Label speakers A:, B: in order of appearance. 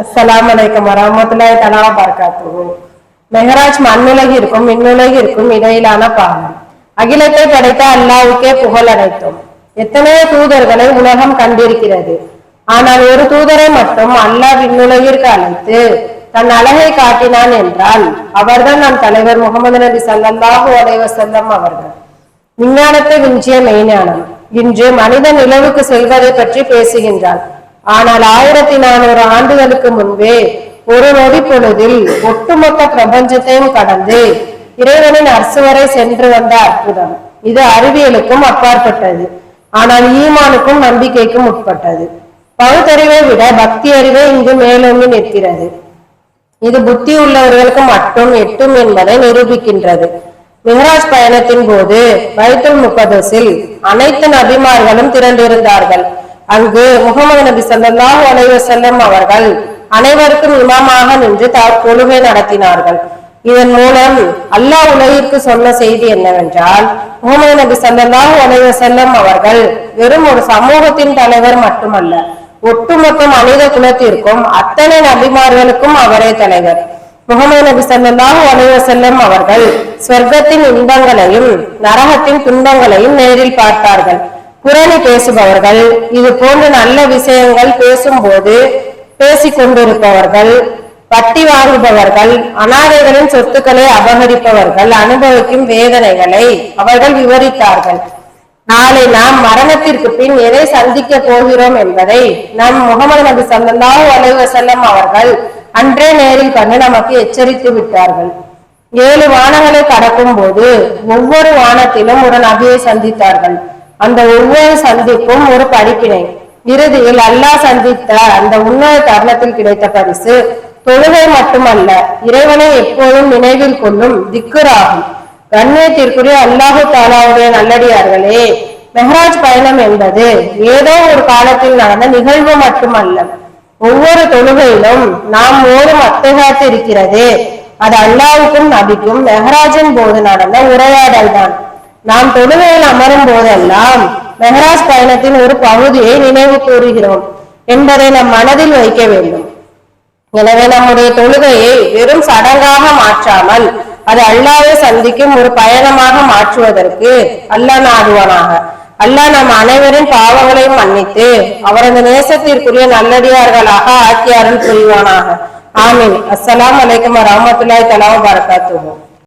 A: அஸ்ஸலாமு அலைக்கும் வரஹ்மத்துல்லாஹி தஆலா வபரகாத்துஹு. மெஹராஜ் மண்ணுலகிற்கும் விண்ணுலகிற்கும் இடையிலான பாலம். அகிலத்தை படைத்த அல்லாஹ்வுக்கே புகழ் அனைத்தும். எத்தனையோ தூதர்களை உலகம் கண்டிருக்கிறது. ஆனால் ஒரு தூதரை மட்டும் அல்லாஹ் விண்ணுலகிற்கு அழைத்து தன் அழகை காட்டினான் என்றால் அவர்தான் நம் தலைவர் முகமது நபி ஸல்லல்லாஹு அலைஹி வஸல்லம் அவர்கள். விஞ்ஞானத்தை விஞ்சிய மெய்ஞானம். இன்று மனிதன் நிலவுக்கு செல்வதை பற்றி பேசுகின்றான். ஆனால் 1400 ஆண்டுகளுக்கு முன்பே ஒரு நொடி பொழுதில் ஒட்டுமொத்த பிரபஞ்சத்தையும் கடந்து இறைவனின் அர்சு வரை சென்று வந்த அற்புதம். இது அறிவியலுக்கும் அப்பாற்பட்டது. ஆனால் ஈமானுக்கும் நம்பிக்கைக்கும் உட்பட்டது. பகுத்தறிவை விட பக்தி அறிவே இங்கு மேலோங்கி நிற்கிறது. இது புத்தி உள்ளவர்களுக்கு மட்டும் எட்டும் என்பதை நிரூபிக்கின்றது. மிஹ்ராஜ் பயணத்தின் போது பைத்துல் முகத்தஸில் அனைத்து நபிமார்களும் திரண்டிருந்தார்கள். அங்கு முகமது நபி ஸல்லல்லாஹு அலைஹி வஸல்லம் அவர்கள் அனைவருக்கும் இமாமாக நின்று தொழுகை நடத்தினார்கள். இதன் மூலம் அல்லாஹ் உலகிற்கு சொன்ன செய்தி என்னவென்றால், முகமது நபி ஸல்லல்லாஹு அலைஹி வஸல்லம் அவர்கள் வெறும் ஒரு சமூகத்தின் தலைவர் மட்டுமல்ல, ஒட்டுமொத்த மனித குலத்திற்கும் அத்தனை நபிமார்களுக்கும் அவரே தலைவர். முகமது நபி ஸல்லல்லாஹு அலைஹி வஸல்லம் அவர்கள் சொர்க்கத்தின் இன்பங்களையும் நரகத்தின் துன்பங்களையும் நேரில் பார்த்தார்கள். புரணி பேசுபவர்கள், இது போன்ற நல்ல விஷயங்கள் பேசும்போது பேசிக் கொண்டிருப்பவர்கள், வட்டி வாங்குபவர்கள், அனாதைகளின் சொத்துக்களை அபகரிப்பவர்கள் அனுபவிக்கும் வேதனைகளை அவர்கள் விவரித்தார்கள். நாளை நாம் மரணத்திற்கு பின் எதை சந்திக்க போகிறோம் என்பதை நம் முகமது நபி ஸல்லல்லாஹு அலைஹி வஸல்லம் அவர்கள் அன்றே நேரில் கண்டு நமக்கு எச்சரித்து விட்டார்கள். 7 வானங்களை கடக்கும் போது ஒவ்வொரு வானத்திலும் ஒரு நபியை சந்தித்தார்கள். அந்த ஒவ்வொரு சந்திப்பும் ஒரு படிப்பினை. இறுதியில் அல்லாஹ் சந்தித்த அந்த உன்னத தருணத்தில் கிடைத்த பரிசு தொழுகை மட்டுமல்ல, இறைவனை எப்போதும் நினைவில் கொள்ளும் திக்ர் ஆகும். கண்ணியத்திற்குரிய அல்லாஹு தஆலாவுடைய நல்லடியார்களே, மெஹ்ராஜ் பயணம் என்பது ஏதோ ஒரு காலத்தில் நடந்த நிகழ்வு மட்டுமல்ல. ஒவ்வொரு தொழுகையிலும் நாம் ஓடும் அத்தகாத்து இருக்கிறது. அது அல்லாஹ்வுக்கும் நபிக்கும் மெஹ்ராஜின் போது நடந்த உரையாடல் தான். நாம் தொழுகையில் அமரும் போதெல்லாம் மெஹ்ராஜ் பயணத்தின் ஒரு பகுதியை நினைவு கூறுகிறோம் என்பதை நம் மனதில் வைக்க வேண்டும். எனவே நம்முடைய தொழுகையை வெறும் சடங்காக மாற்றாமல் அது அல்லாஹ்வை சந்திக்கும் ஒரு பயணமாக மாற்றுவதற்கு அல்லாஹ் நாடுவானாக. அல்லாஹ் நம் அனைவரின் பாவங்களையும் மன்னித்து அவரது நேசத்திற்குரிய நல்லடியார்களாக ஆக்கி அருள் புரிவானாக. ஆமீன். அஸ்ஸலாமு அலைக்கும் வரஹ்மத்துல்லாஹி தஆலா வபரகாத்துஹு.